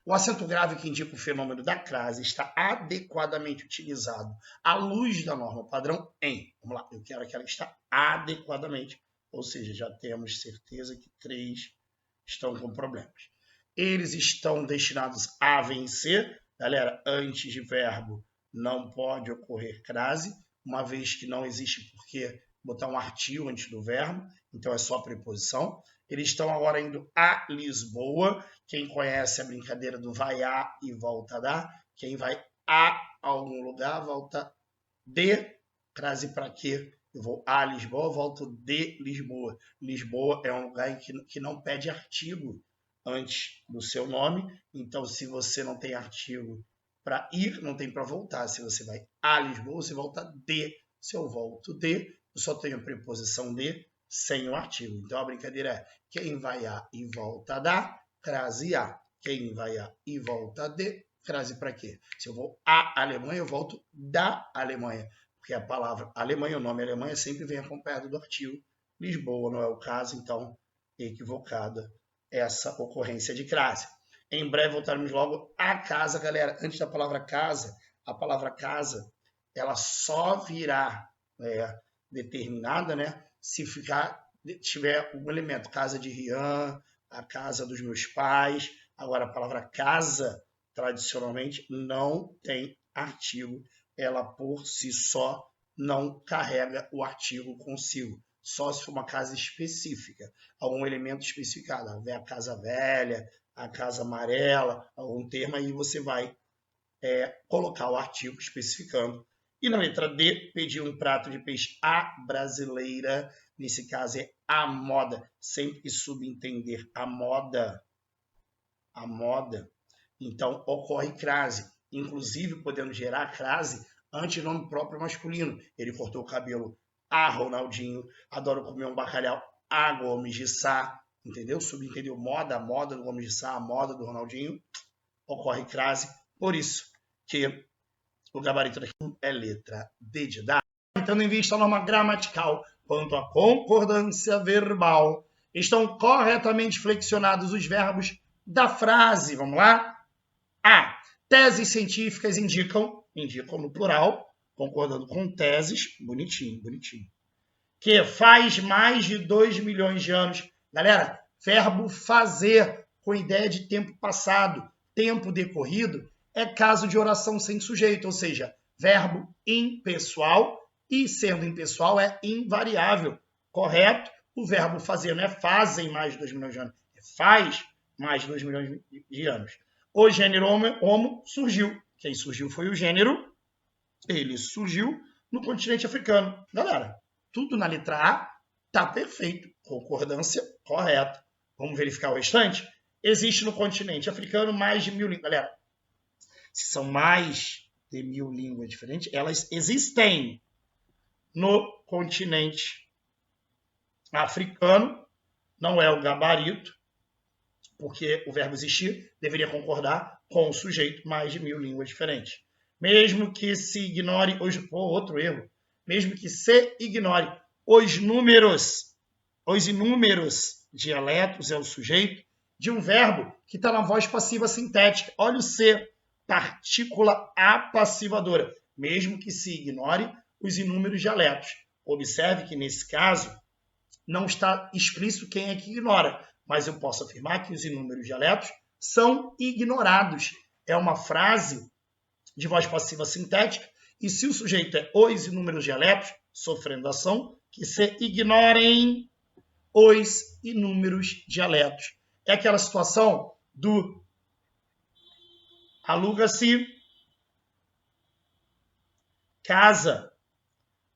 O acento grave que indica o fenômeno da crase está adequadamente utilizado à luz da norma padrão em. Vamos lá, eu quero que ela está adequadamente, ou seja, já temos certeza que 3 estão com problemas. Eles estão destinados a vencer. Galera, antes de verbo não pode ocorrer crase, uma vez que não existe por que botar um artigo antes do verbo, então é só preposição. Eles estão agora indo a Lisboa. Quem conhece a brincadeira do vai a e volta da, quem vai a algum lugar, volta de, crase para quê? Eu vou a Lisboa, volto de Lisboa. Lisboa é um lugar que não pede artigo antes do seu nome, então se você não tem artigo para ir, não tem para voltar. Se você vai a Lisboa, você volta de. Se eu volto de, eu só tenho a preposição de sem o artigo. Então a brincadeira é quem vai a e volta da, crase a. Quem vai a e volta de, crase para quê? Se eu vou à Alemanha, eu volto da Alemanha. Porque a palavra Alemanha, o nome Alemanha, sempre vem acompanhado do artigo. Lisboa não é o caso, então equivocada essa ocorrência de crase. Em breve voltaremos logo à casa, galera. Antes da palavra casa, a palavra casa, ela só virá determinada, né, se tiver um elemento. Casa de Rian, a casa dos meus pais. Agora, a palavra casa, tradicionalmente, não tem artigo. Ela, por si só, não carrega o artigo consigo. Só se for uma casa específica, algum elemento especificado. A casa velha, a casa amarela, algum termo, aí você vai colocar o artigo especificando. E na letra D, pedir um prato de peixe à brasileira. Nesse caso é a moda. Sempre subentender a moda. A moda. Então, ocorre crase. Inclusive, podendo gerar crase antinome próprio masculino. Ele cortou o cabelo a Ronaldinho. Adoro comer um bacalhau a Gomes de Sá. Entendeu? Subentendeu moda, a moda do Gomes de Sá, a moda do Ronaldinho. Ocorre crase. Por isso que o gabarito daqui é letra D de dado. Tendo em vista a norma gramatical quanto à concordância verbal, estão corretamente flexionados os verbos da frase. Vamos lá? A. Teses científicas indicam no plural, concordando com teses, bonitinho, bonitinho. Que faz mais de 2 milhões de anos. Galera, verbo fazer com ideia de tempo passado, tempo decorrido, é caso de oração sem sujeito, ou seja, verbo impessoal, e sendo impessoal é invariável, correto? O verbo fazer não é fazem mais de 2 milhões de anos, é faz mais de 2 milhões de anos. O gênero homo surgiu. Quem surgiu foi o gênero, ele surgiu no continente africano. Galera, tudo na letra A está perfeito, concordância correta. Vamos verificar o restante? Existe no continente africano mais de 1000 línguas. Galera, se são mais de 1000 línguas diferentes, elas existem no continente africano. Não é o gabarito, porque o verbo existir deveria concordar com o sujeito, mais de 1000 línguas diferentes. Mesmo que se ignore outro erro, mesmo que se ignore os inúmeros dialetos, é o sujeito de um verbo que está na voz passiva sintética. Olha o C, partícula apassivadora, mesmo que se ignore os inúmeros dialetos. Observe que, nesse caso, não está explícito quem é que ignora, mas eu posso afirmar que os inúmeros dialetos são ignorados. É uma frase de voz passiva sintética, e se o sujeito é os inúmeros dialetos, sofrendo ação, que se ignorem os inúmeros dialetos. É aquela situação do aluga-se casa.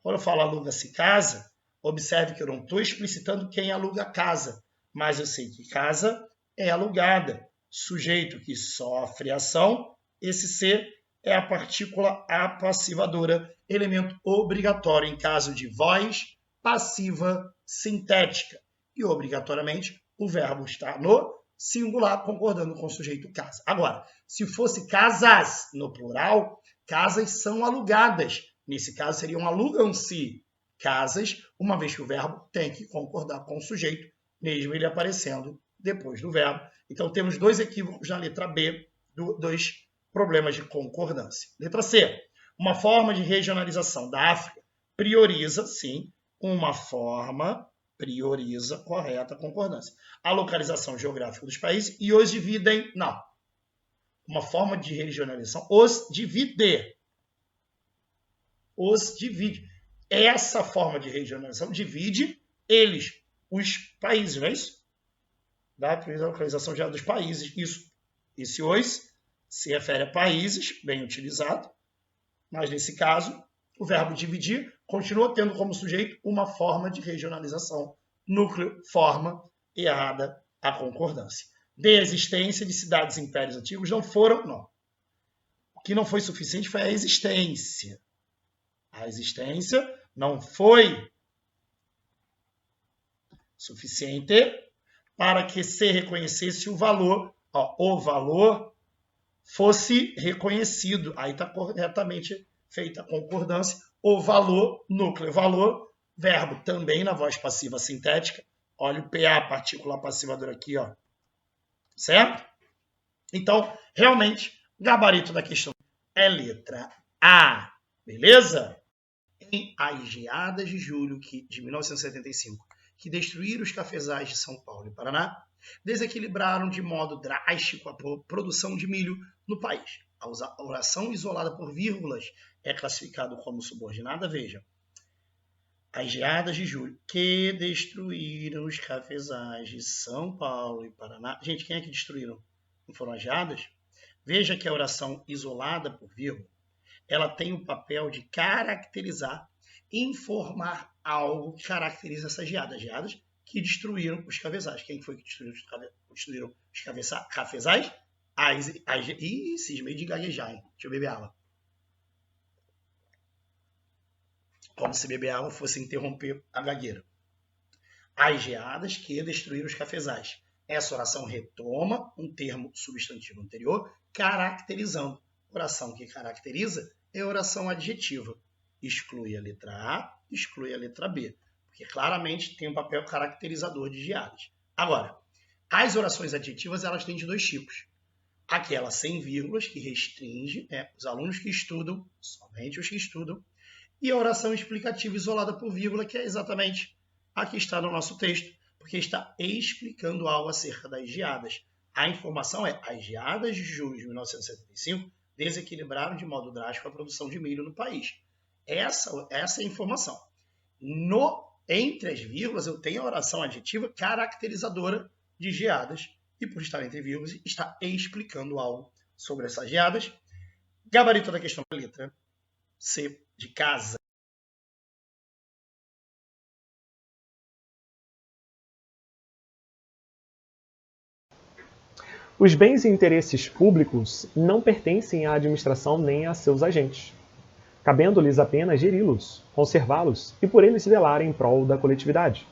Quando eu falo aluga-se casa, observe que eu não estou explicitando quem aluga a casa, mas eu sei que casa é alugada. Sujeito que sofre ação, esse ser é a partícula apassivadora, elemento obrigatório em caso de voz passiva sintética. E, obrigatoriamente, o verbo está no singular, concordando com o sujeito casa. Agora, se fosse casas no plural, casas são alugadas. Nesse caso, seriam alugam-se casas, uma vez que o verbo tem que concordar com o sujeito, mesmo ele aparecendo depois do verbo. Então, temos dois equívocos na letra B. dos problemas de concordância. Letra C. Uma forma de regionalização da África prioriza, sim, correta a concordância. A localização geográfica dos países e os dividem, não. Uma forma de regionalização os divide. Essa forma de regionalização divide eles, os países, não é isso? Da localização geográfica dos países. Isso. Esse os se refere a países, bem utilizado, mas nesse caso, o verbo dividir continua tendo como sujeito uma forma de regionalização. Núcleo, forma, errada a concordância. De existência de cidades e impérios antigos não. O que não foi suficiente foi a existência. A existência não foi suficiente para que se reconhecesse o valor fosse reconhecido. Aí está corretamente feita a concordância. O valor, núcleo, valor, verbo também na voz passiva sintética. Olha o PA, partícula passivadora aqui, ó. Certo? Então, realmente, o gabarito da questão é letra A. Beleza? Em as geadas de julho de 1975, que destruíram os cafezais de São Paulo e Paraná, desequilibraram de modo drástico a produção de milho no país. A oração isolada por vírgulas é classificada como subordinada. Veja, as geadas de julho que destruíram os cafezais de São Paulo e Paraná. Gente, quem é que destruíram? Não foram as geadas? Veja que a oração isolada por vírgula, ela tem o papel de caracterizar, informar algo que caracteriza essas geadas. Geadas que destruíram os cafezais. Quem foi que destruiu os cafezais? Ih, cismei de gaguejar, hein? Deixa eu beber água. Como se beber água fosse interromper a gagueira. As geadas que destruíram os cafezais. Essa oração retoma um termo substantivo anterior, caracterizando. Oração que caracteriza é oração adjetiva. Exclui a letra A, exclui a letra B. Porque claramente tem um papel caracterizador de geadas. Agora, as orações adjetivas elas têm de dois tipos. Aquela sem vírgulas, que restringe os alunos que estudam, somente os que estudam, e a oração explicativa isolada por vírgula, que é exatamente a que está no nosso texto, porque está explicando algo acerca das geadas. A informação é: as geadas de julho de 1975 desequilibraram de modo drástico a produção de milho no país. Essa é a informação. Entre as vírgulas, eu tenho a oração adjetiva caracterizadora de geadas, e por estar entre vírgulas, está explicando algo sobre essas geadas. Gabarito da questão da letra C de casa. Os bens e interesses públicos não pertencem à administração nem a seus agentes, cabendo-lhes apenas geri-los, conservá-los e por eles velar em prol da coletividade.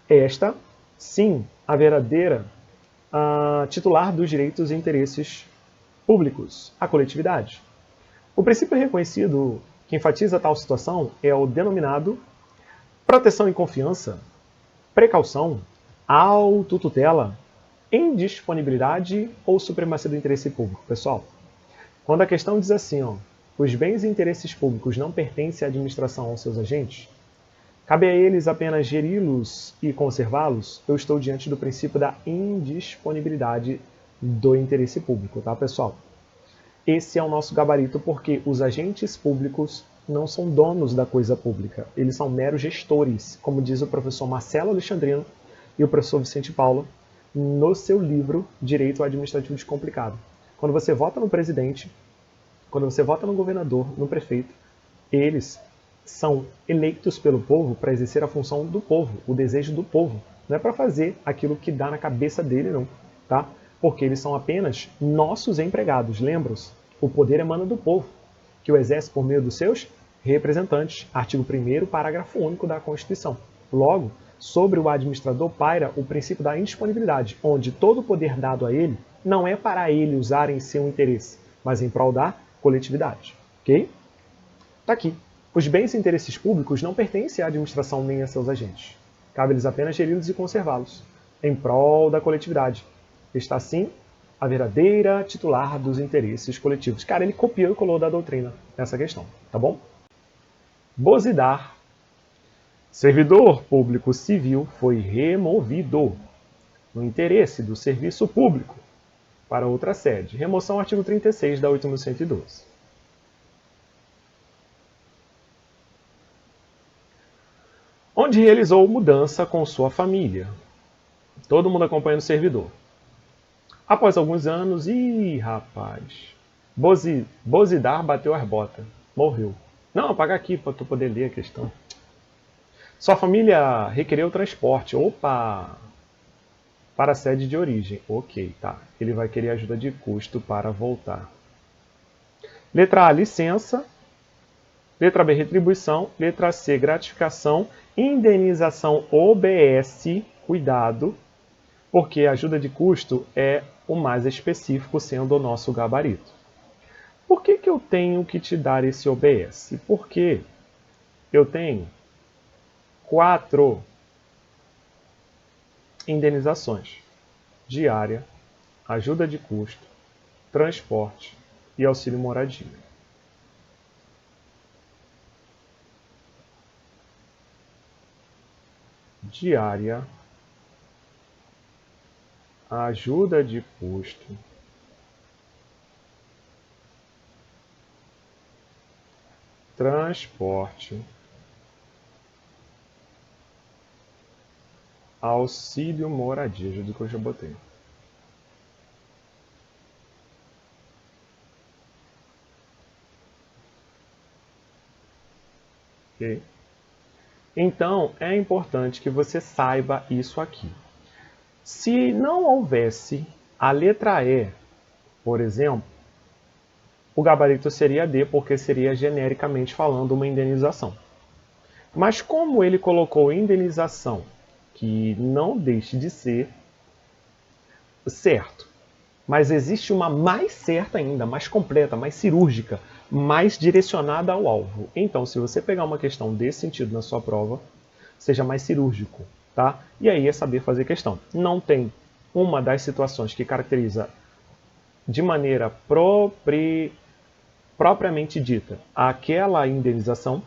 Esta, sim, a verdadeira titular dos direitos e interesses públicos, a coletividade. O princípio reconhecido que enfatiza tal situação é o denominado proteção e confiança, precaução, autotutela, indisponibilidade ou supremacia do interesse público. Pessoal, quando a questão diz assim, os bens e interesses públicos não pertencem à administração aos seus agentes, cabe a eles apenas geri-los e conservá-los, eu estou diante do princípio da indisponibilidade do interesse público, tá, pessoal? Esse é o nosso gabarito porque os agentes públicos não são donos da coisa pública, eles são meros gestores, como diz o professor Marcelo Alexandrino e o professor Vicente Paula no seu livro Direito Administrativo Descomplicado. Quando você vota no presidente, quando você vota no governador, no prefeito, eles são eleitos pelo povo para exercer a função do povo, o desejo do povo. Não é para fazer aquilo que dá na cabeça dele, não, tá? Porque eles são apenas nossos empregados. Lembram-se? O poder emana do povo, que o exerce por meio dos seus representantes. Artigo 1º, parágrafo único da Constituição. Logo, sobre o administrador paira o princípio da indisponibilidade, onde todo o poder dado a ele não é para ele usar em seu interesse, mas em prol da coletividade. Ok? Tá aqui. Os bens e interesses públicos não pertencem à administração nem a seus agentes. Cabe-lhes apenas geri-los e conservá-los, em prol da coletividade. Está, sim, a verdadeira titular dos interesses coletivos. Cara, ele copiou e colou da doutrina nessa questão, tá bom? Bozidar, servidor público civil, foi removido no interesse do serviço público para outra sede. Remoção artigo 36 da 8.112. Onde realizou mudança com sua família. Todo mundo acompanhando o servidor. Após alguns anos, rapaz, Bozidar bateu as botas, morreu. Não, apaga aqui para tu poder ler a questão. Sua família requereu transporte, para a sede de origem. Ok, tá. Ele vai querer ajuda de custo para voltar. Letra A, licença. Letra B, retribuição. Letra C, gratificação. Indenização OBS, cuidado, porque ajuda de custo é o mais específico, sendo o nosso gabarito. Por que eu tenho que te dar esse OBS? Porque eu tenho 4 indenizações: diária, ajuda de custo, transporte e auxílio moradia. Diária, ajuda de custo, transporte, auxílio moradia, ajuda que eu já botei. Ok? Então, é importante que você saiba isso aqui. Se não houvesse a letra E, por exemplo, o gabarito seria D, porque seria genericamente falando uma indenização. Mas como ele colocou indenização, que não deixe de ser certo, mas existe uma mais certa ainda, mais completa, mais cirúrgica, mais direcionada ao alvo. Então, se você pegar uma questão desse sentido na sua prova, seja mais cirúrgico, tá? E aí é saber fazer questão. Não tem uma das situações que caracteriza de maneira propriamente dita aquela indenização,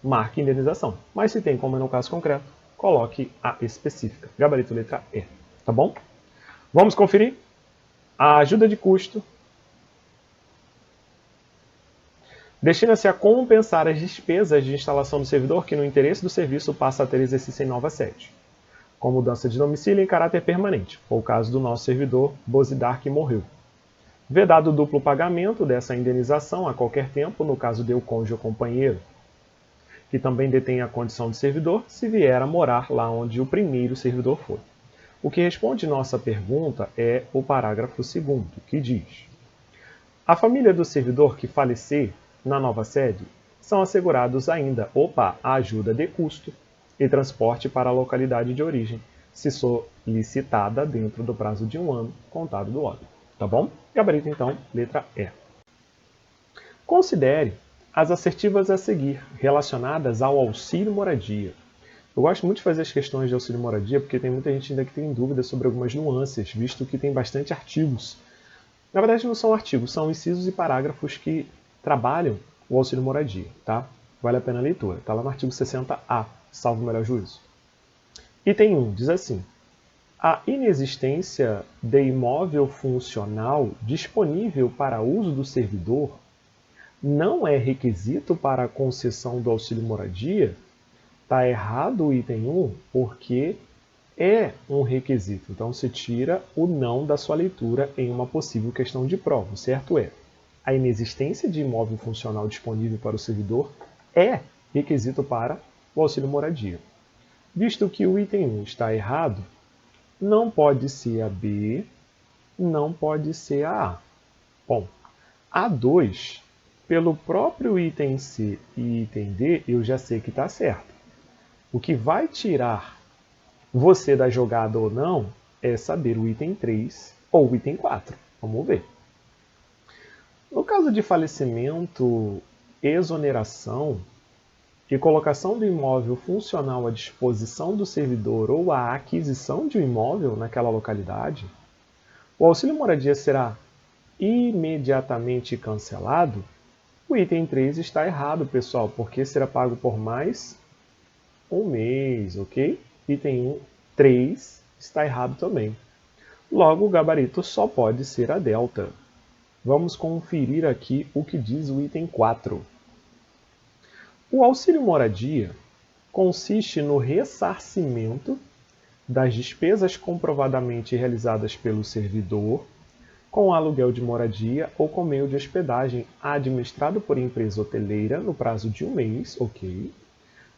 marque indenização. Mas se tem, como é no caso concreto, coloque a específica. Gabarito letra E, tá bom? Vamos conferir? A ajuda de custo destina-se a compensar as despesas de instalação do servidor que, no interesse do serviço, passa a ter exercício em nova sede, com mudança de domicílio em caráter permanente. Foi o caso do nosso servidor Bozidar, que morreu. Vedado o duplo pagamento dessa indenização a qualquer tempo, no caso de o cônjuge ou companheiro, que também detém a condição de servidor, se vier a morar lá onde o primeiro servidor foi. O que responde nossa pergunta é o parágrafo 2º, que diz: a família do servidor que falecer na nova sede são assegurados ainda a ajuda de custo e transporte para a localidade de origem, se solicitada dentro do prazo de 1 ano contado do óbito. Tá bom? Gabarito, então, letra E. Considere as assertivas a seguir, relacionadas ao auxílio moradia. Eu gosto muito de fazer as questões de auxílio moradia, porque tem muita gente ainda que tem dúvidas sobre algumas nuances, visto que tem bastante artigos. Na verdade, não são artigos, são incisos e parágrafos que trabalham o auxílio moradia, tá? Vale a pena a leitura. Está lá no artigo 60A, salvo o melhor juízo. Item 1 diz assim: a inexistência de imóvel funcional disponível para uso do servidor não é requisito para a concessão do auxílio moradia. Está errado o item 1, porque é um requisito. Então, se tira o não da sua leitura em uma possível questão de prova. O certo é: a inexistência de imóvel funcional disponível para o servidor é requisito para o auxílio moradia. Visto que o item 1 está errado, não pode ser a B, não pode ser a A. Bom, a 2, pelo próprio item C e item D, eu já sei que está certo. O que vai tirar você da jogada ou não é saber o item 3 ou o item 4. Vamos ver. No caso de falecimento, exoneração e colocação do imóvel funcional à disposição do servidor ou a aquisição de um imóvel naquela localidade, O auxílio moradia será imediatamente cancelado? O item 3 está errado, pessoal, porque será pago por mais um mês, ok? Item 3 está errado também. Logo, o gabarito só pode ser a delta. Vamos conferir aqui o que diz o item 4. O auxílio moradia consiste no ressarcimento das despesas comprovadamente realizadas pelo servidor com aluguel de moradia ou com meio de hospedagem administrado por empresa hoteleira no prazo de um mês, ok?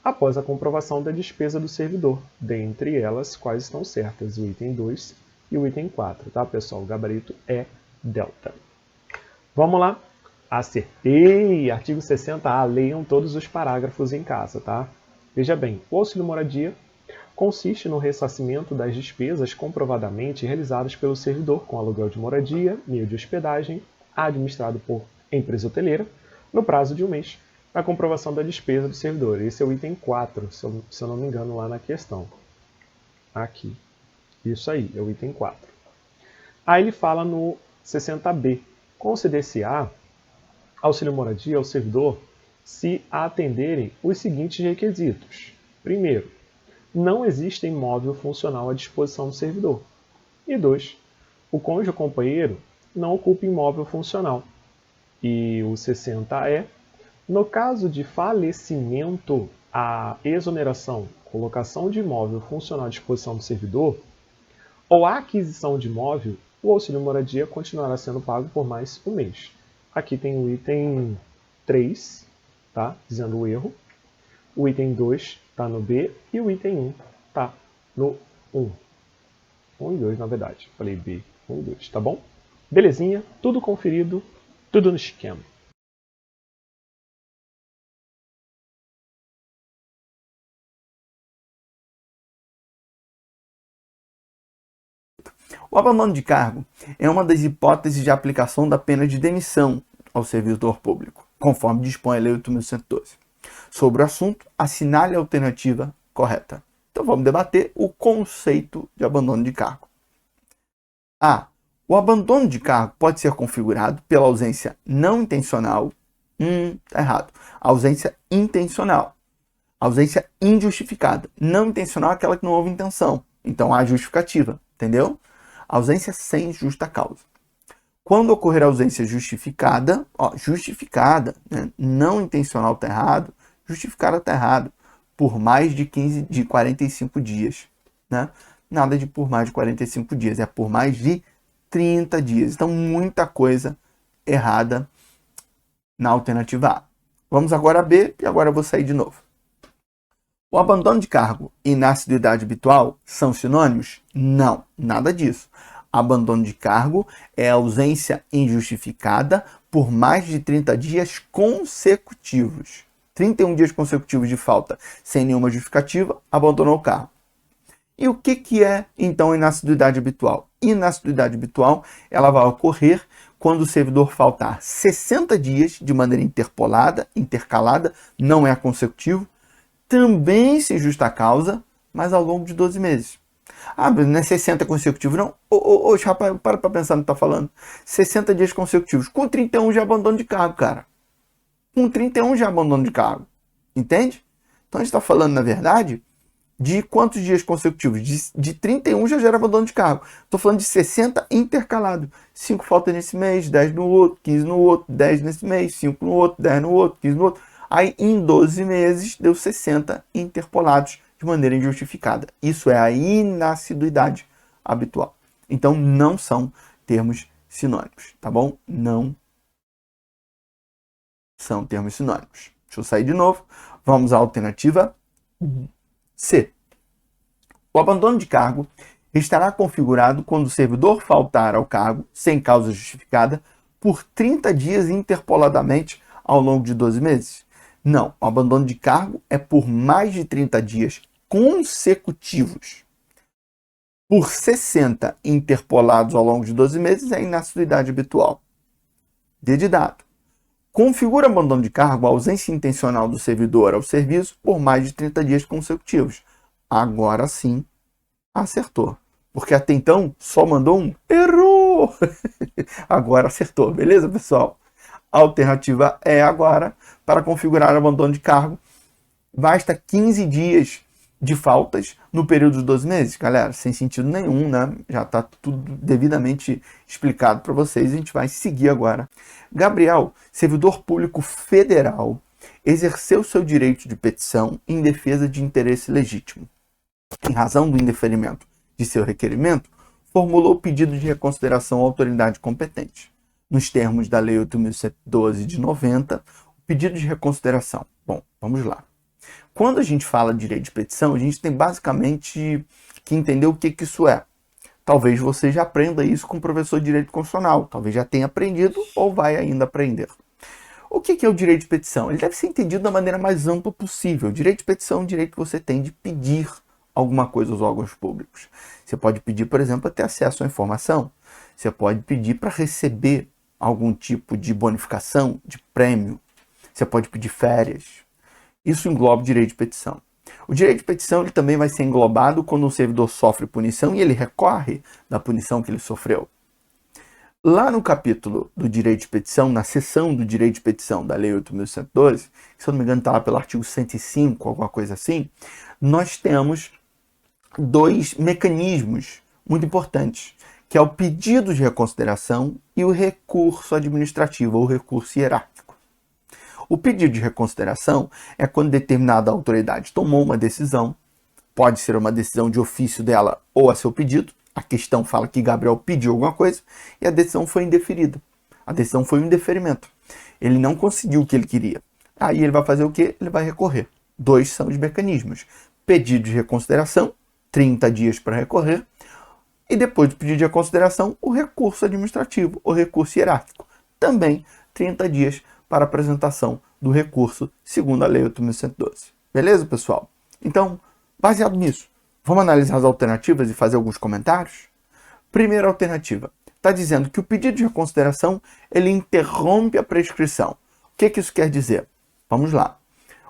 Após a comprovação da despesa do servidor, dentre elas quais estão certas, o item 2 e o item 4, tá, pessoal? O gabarito é delta. Vamos lá? Acertei! Artigo 60A, leiam todos os parágrafos em casa, tá? Veja bem, o auxílio moradia consiste no ressarcimento das despesas comprovadamente realizadas pelo servidor com aluguel de moradia, meio de hospedagem, administrado por empresa hoteleira, no prazo de um mês, na comprovação da despesa do servidor. Esse é o item 4, se eu não me engano, lá na questão. Aqui. Isso aí, é o item 4. Aí ele fala no 60B. Conceder-se-á auxílio moradia ao servidor se atenderem os seguintes requisitos. Primeiro, não existe imóvel funcional à disposição do servidor. E 2, o cônjuge ou companheiro não ocupa imóvel funcional. E o 60 é, no caso de falecimento, a exoneração, colocação de imóvel funcional à disposição do servidor ou a aquisição de imóvel, o auxílio moradia continuará sendo pago por mais um mês. Aqui tem o item 3, tá? Dizendo o erro. O item 2 está no B e o item 1 está no 1. 1 e 2, na verdade. Falei B, 1 e 2, tá bom? Belezinha, tudo conferido, tudo no esquema. O abandono de cargo é uma das hipóteses de aplicação da pena de demissão ao servidor público, conforme dispõe a Lei 8.112. Sobre o assunto, assinale a alternativa correta. Então vamos debater o conceito de abandono de cargo. A. O abandono de cargo pode ser configurado pela ausência não intencional. Tá errado. Ausência intencional. Ausência injustificada. Não intencional é aquela que não houve intenção. Então há justificativa. Entendeu? Ausência sem justa causa. Quando ocorrer ausência justificada, justificada, né? Não intencional está errado, justificada está errado, por mais de 45 dias. Né? Nada de por mais de 45 dias, é por mais de 30 dias. Então, muita coisa errada na alternativa A. Vamos agora a B, e agora eu vou sair de novo. O abandono de cargo e inassiduidade habitual são sinônimos? Não, nada disso. Abandono de cargo é ausência injustificada por mais de 30 dias consecutivos. 31 dias consecutivos de falta sem nenhuma justificativa, abandonou o cargo. E o que é, então, inassiduidade habitual? Inassiduidade habitual ela vai ocorrer quando o servidor faltar 60 dias de maneira intercalada, não é consecutivo, também sem justa causa, mas ao longo de 12 meses. Ah, mas não é 60 consecutivos, não? Rapaz, para pensar no que está falando. 60 dias consecutivos. Com 31 já abandono de cargo, cara. Com 31 já abandono de cargo. Entende? Então a gente está falando, na verdade, de quantos dias consecutivos? De 31 já gera abandono de cargo. Estou falando de 60 intercalado. 5 falta nesse mês, 10 no outro, 15 no outro, 10 nesse mês, 5 no outro, 10 no outro, 15 no outro. Aí, em 12 meses, deu 60 interpolados de maneira injustificada. Isso é a inassiduidade habitual. Então, não são termos sinônimos, tá bom? Não são termos sinônimos. Deixa eu sair de novo. Vamos à alternativa C. O abandono de cargo estará configurado quando o servidor faltar ao cargo, sem causa justificada, por 30 dias interpoladamente ao longo de 12 meses. Não, o abandono de cargo é por mais de 30 dias consecutivos. Por 60 interpolados ao longo de 12 meses é inassiduidade habitual. D de dado. Configura abandono de cargo a ausência intencional do servidor ao serviço por mais de 30 dias consecutivos. Agora sim, acertou. Porque até então só mandou um errou. acertou. Agora acertou, beleza, pessoal? A alternativa é agora, para configurar abandono de cargo, basta 15 dias de faltas no período de 12 meses. Galera, sem sentido nenhum, né? Já está tudo devidamente explicado para vocês. A gente vai seguir agora. Gabriel, servidor público federal, exerceu seu direito de petição em defesa de interesse legítimo. Em razão do indeferimento de seu requerimento, formulou pedido de reconsideração à autoridade competente. Nos termos da Lei 8.112 de 90, o pedido de reconsideração. Bom, vamos lá. Quando a gente fala de direito de petição, a gente tem basicamente que entender o que isso é. Talvez você já aprenda isso com o professor de Direito Constitucional. Talvez já tenha aprendido ou vai ainda aprender. O que é o direito de petição? Ele deve ser entendido da maneira mais ampla possível. O direito de petição é um direito que você tem de pedir alguma coisa aos órgãos públicos. Você pode pedir, por exemplo, a ter acesso à informação. Você pode pedir para receber algum tipo de bonificação, de prêmio. Você pode pedir férias. Isso engloba o direito de petição. O direito de petição ele também vai ser englobado quando um servidor sofre punição e ele recorre da punição que ele sofreu. Lá no capítulo do direito de petição, na seção do direito de petição da Lei 8.112, que se eu não me engano está lá pelo artigo 105, alguma coisa assim, nós temos dois mecanismos muito importantes, que é o pedido de reconsideração e o recurso administrativo, ou recurso hierárquico. O pedido de reconsideração é quando determinada autoridade tomou uma decisão, pode ser uma decisão de ofício dela ou a seu pedido. A questão fala que Gabriel pediu alguma coisa e a decisão foi indeferida. A decisão foi um indeferimento. Ele não conseguiu o que ele queria. Aí ele vai fazer o quê? Ele vai recorrer. Dois são os mecanismos. Pedido de reconsideração, 30 dias para recorrer. E depois do pedido de reconsideração, o recurso administrativo, o recurso hierárquico. Também 30 dias para apresentação do recurso, segundo a Lei 8.112. Beleza, pessoal? Então, baseado nisso, vamos analisar as alternativas e fazer alguns comentários? Primeira alternativa. Está dizendo que o pedido de reconsideração ele interrompe a prescrição. O que isso quer dizer? Vamos lá.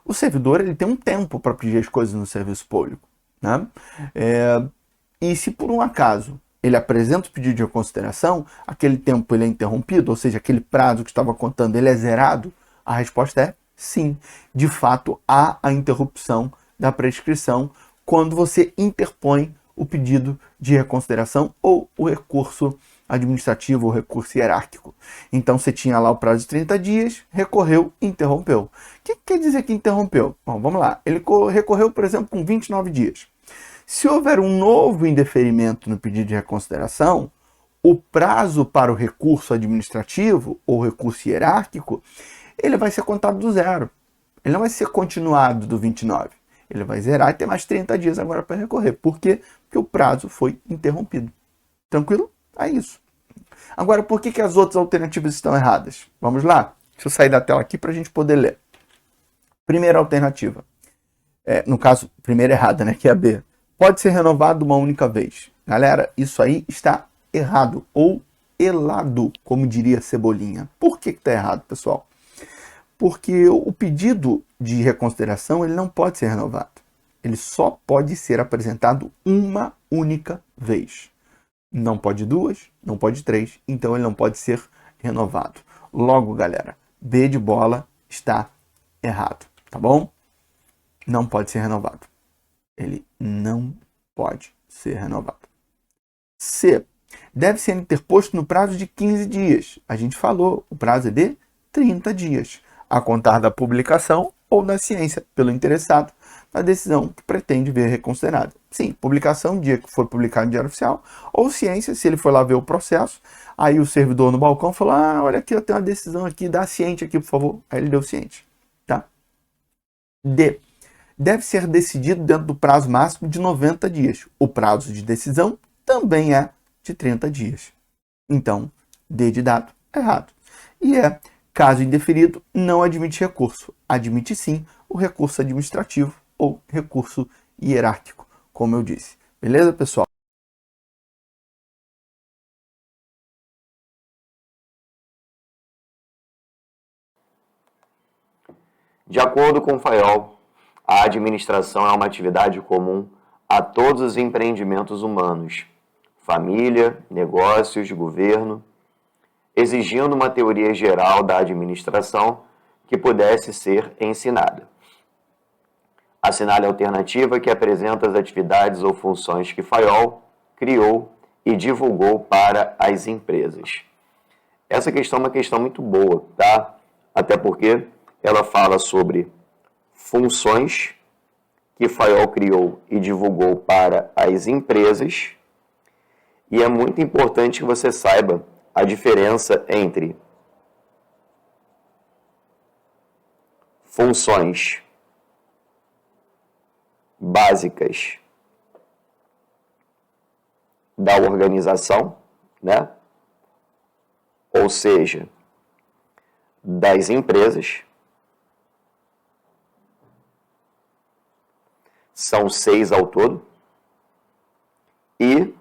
O servidor ele tem um tempo para pedir as coisas no serviço público, né? E se por um acaso ele apresenta o pedido de reconsideração, aquele tempo ele é interrompido, ou seja, aquele prazo que estava contando ele é zerado, a resposta é sim. De fato, há a interrupção da prescrição quando você interpõe o pedido de reconsideração ou o recurso administrativo ou recurso hierárquico. Então você tinha lá o prazo de 30 dias, recorreu, interrompeu. O que quer dizer que interrompeu? Bom, vamos lá. Ele recorreu, por exemplo, com 29 dias. Se houver um novo indeferimento no pedido de reconsideração, o prazo para o recurso administrativo ou recurso hierárquico, ele vai ser contado do zero. Ele não vai ser continuado do 29. Ele vai zerar e ter mais 30 dias agora para recorrer. Por quê? Porque o prazo foi interrompido. Tranquilo? É isso. Agora, por que as outras alternativas estão erradas? Vamos lá? Deixa eu sair da tela aqui para a gente poder ler. Primeira alternativa. No caso, primeira errada, né? Que é a B. Pode ser renovado uma única vez. Galera, isso aí está errado. Ou elado, como diria Cebolinha. Por que está errado, pessoal? Porque o pedido de reconsideração ele não pode ser renovado. Ele só pode ser apresentado uma única vez. Não pode duas, não pode três, então ele não pode ser renovado. Logo, galera, B de bola está errado, tá bom? Não pode ser renovado. Ele não pode ser renovado. C. Deve ser interposto no prazo de 15 dias. A gente falou, o prazo é de 30 dias. A contar da publicação ou da ciência pelo interessado na decisão que pretende ver reconsiderada. Sim, publicação, dia que for publicado no Diário Oficial, ou ciência, se ele for lá ver o processo, aí o servidor no balcão falou, olha aqui, eu tenho uma decisão aqui, dá ciente aqui, por favor. Aí ele deu ciente, tá? D. Deve ser decidido dentro do prazo máximo de 90 dias. O prazo de decisão também é de 30 dias. Então, D de dado, errado. E caso indeferido, não admite recurso. Admite sim o recurso administrativo ou recurso hierárquico, como eu disse. Beleza, pessoal? De acordo com Fayol, a administração é uma atividade comum a todos os empreendimentos humanos. família, negócios, governo, exigindo uma teoria geral da administração que pudesse ser ensinada. Assinale a alternativa que apresenta as atividades ou funções que Fayol criou e divulgou para as empresas. Essa questão é uma questão muito boa, tá? Até porque ela fala sobre funções que Fayol criou e divulgou para as empresas, e é muito importante que você saiba a diferença entre funções básicas da organização, né? Ou seja, das empresas. São 6 ao todo. E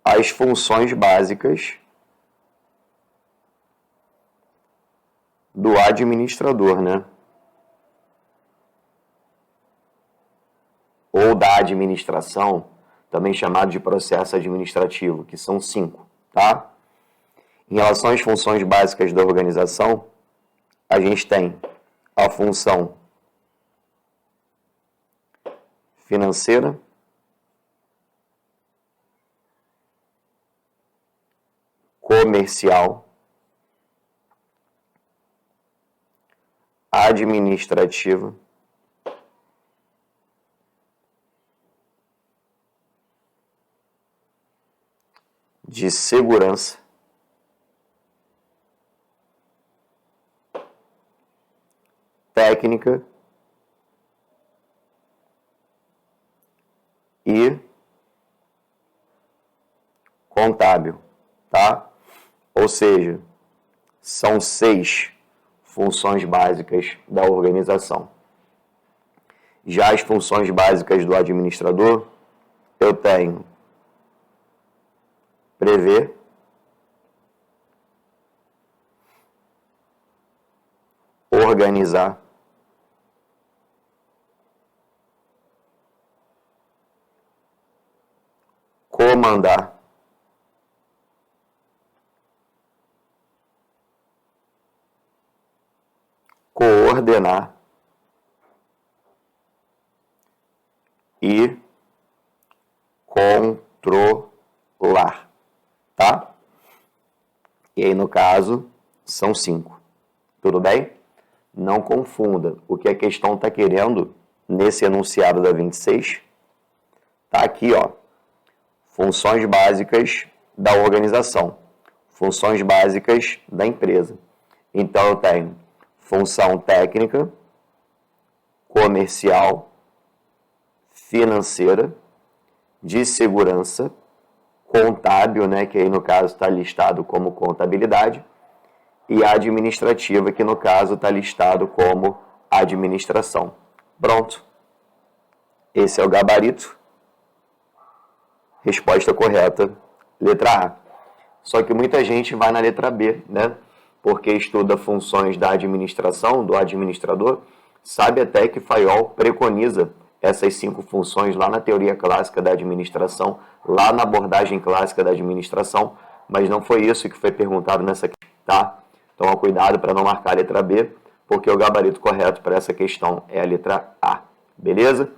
as funções básicas do administrador, né? Ou da administração, também chamado de processo administrativo, que são 5, tá? Em relação às funções básicas da organização, a gente tem a função financeira, comercial, administrativa, de segurança, técnica e contábil, tá? Ou seja, são 6 funções básicas da organização. Já as funções básicas do administrador, eu tenho prever, organizar, comandar, coordenar e controlar, tá? E aí, no caso, são 5. Tudo bem? Não confunda o que a questão está querendo nesse enunciado da 26. Tá aqui, ó. Funções básicas da organização. Funções básicas da empresa. Então, eu tenho função técnica, comercial, financeira, de segurança, contábil, né, que aí no caso está listado como contabilidade, e administrativa, que no caso está listado como administração. Pronto. Esse é o gabarito. Resposta correta, letra A. Só que muita gente vai na letra B, né? Porque estuda funções da administração, do administrador, sabe até que Fayol preconiza essas 5 funções lá na teoria clássica da administração, lá na abordagem clássica da administração, mas não foi isso que foi perguntado nessa questão, tá? Toma cuidado para não marcar a letra B, porque o gabarito correto para essa questão é a letra A. Beleza?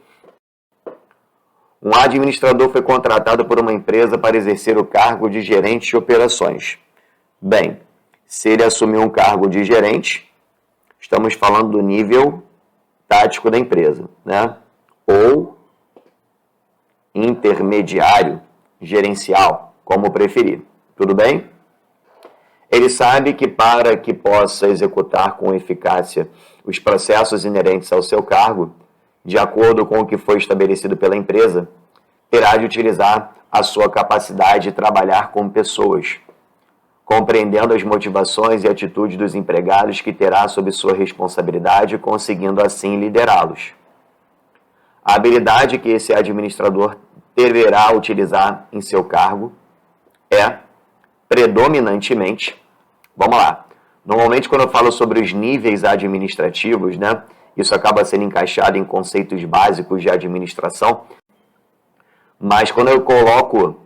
Um administrador foi contratado por uma empresa para exercer o cargo de gerente de operações. Bem, se ele assumiu um cargo de gerente, estamos falando do nível tático da empresa, né? Ou intermediário, gerencial, como preferir. Tudo bem? Ele sabe que para que possa executar com eficácia os processos inerentes ao seu cargo, de acordo com o que foi estabelecido pela empresa, terá de utilizar a sua capacidade de trabalhar com pessoas, compreendendo as motivações e atitudes dos empregados que terá sob sua responsabilidade, conseguindo assim liderá-los. A habilidade que esse administrador deverá utilizar em seu cargo é, predominantemente, vamos lá, normalmente quando eu falo sobre os níveis administrativos, né, isso acaba sendo encaixado em conceitos básicos de administração, mas quando eu coloco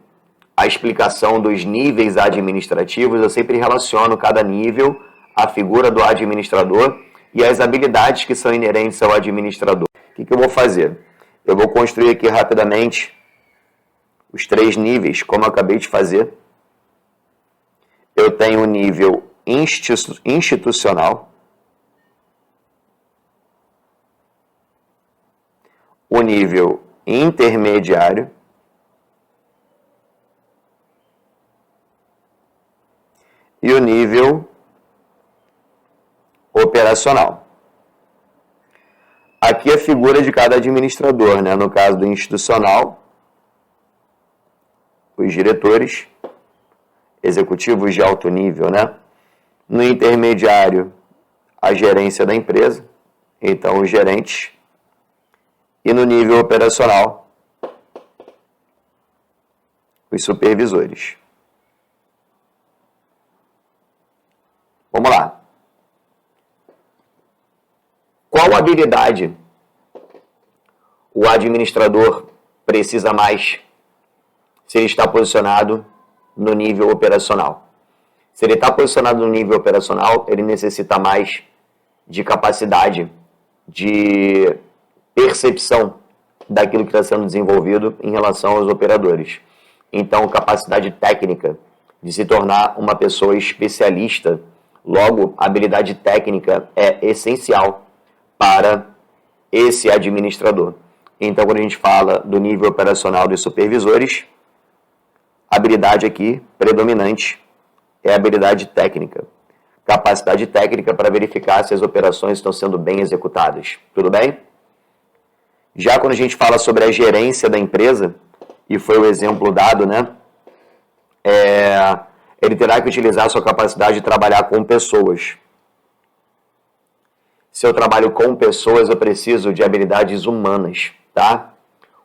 a explicação dos níveis administrativos, eu sempre relaciono cada nível à figura do administrador e as habilidades que são inerentes ao administrador. O que eu vou fazer? Eu vou construir aqui rapidamente os 3 níveis, como eu acabei de fazer. Eu tenho o nível institucional, o nível intermediário e o nível operacional. Aqui a figura de cada administrador, né? No caso do institucional, os diretores, executivos de alto nível, né? No intermediário, a gerência da empresa, então os gerentes. E no nível operacional, os supervisores. Vamos lá. Qual habilidade o administrador precisa mais se ele está posicionado no nível operacional? Se ele está posicionado no nível operacional, ele necessita mais de capacidade de percepção daquilo que está sendo desenvolvido em relação aos operadores. Então, capacidade técnica de se tornar uma pessoa especialista. Logo, a habilidade técnica é essencial para esse administrador. Então, quando a gente fala do nível operacional dos supervisores, a habilidade aqui predominante é a habilidade técnica. Capacidade técnica para verificar se as operações estão sendo bem executadas. Tudo bem? Já quando a gente fala sobre a gerência da empresa, e foi o exemplo dado, né? Ele terá que utilizar a sua capacidade de trabalhar com pessoas. Se eu trabalho com pessoas, eu preciso de habilidades humanas, tá?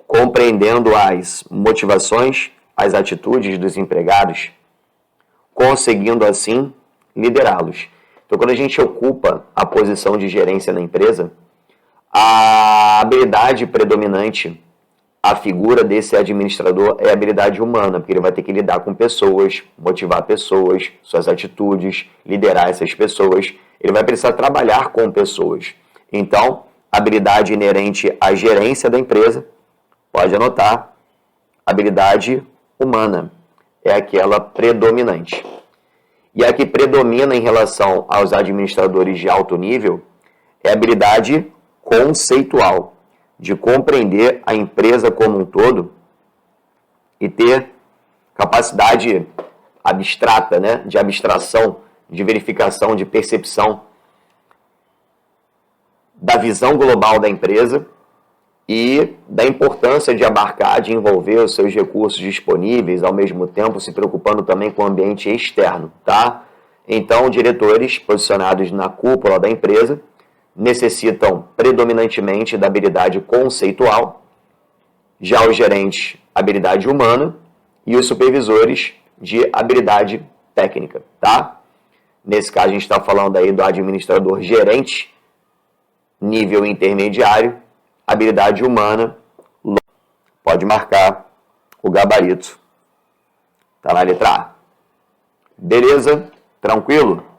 Compreendendo as motivações, as atitudes dos empregados, conseguindo assim liderá-los. Então, quando a gente ocupa a posição de gerência na empresa, a habilidade predominante, a figura desse administrador é a habilidade humana, porque ele vai ter que lidar com pessoas, motivar pessoas, suas atitudes, liderar essas pessoas. Ele vai precisar trabalhar com pessoas. Então, habilidade inerente à gerência da empresa, pode anotar, habilidade humana é aquela predominante. E a que predomina em relação aos administradores de alto nível é a habilidade conceitual, de compreender a empresa como um todo e ter capacidade abstrata, né, de abstração, de verificação, de percepção da visão global da empresa e da importância de abarcar, de envolver os seus recursos disponíveis, ao mesmo tempo se preocupando também com o ambiente externo, tá? Então, diretores posicionados na cúpula da empresa necessitam predominantemente da habilidade conceitual, já os gerentes, habilidade humana, e os supervisores de habilidade técnica, tá? Nesse caso, a gente está falando aí do administrador gerente, nível intermediário, habilidade humana, pode marcar o gabarito, tá na letra A. Beleza? Tranquilo?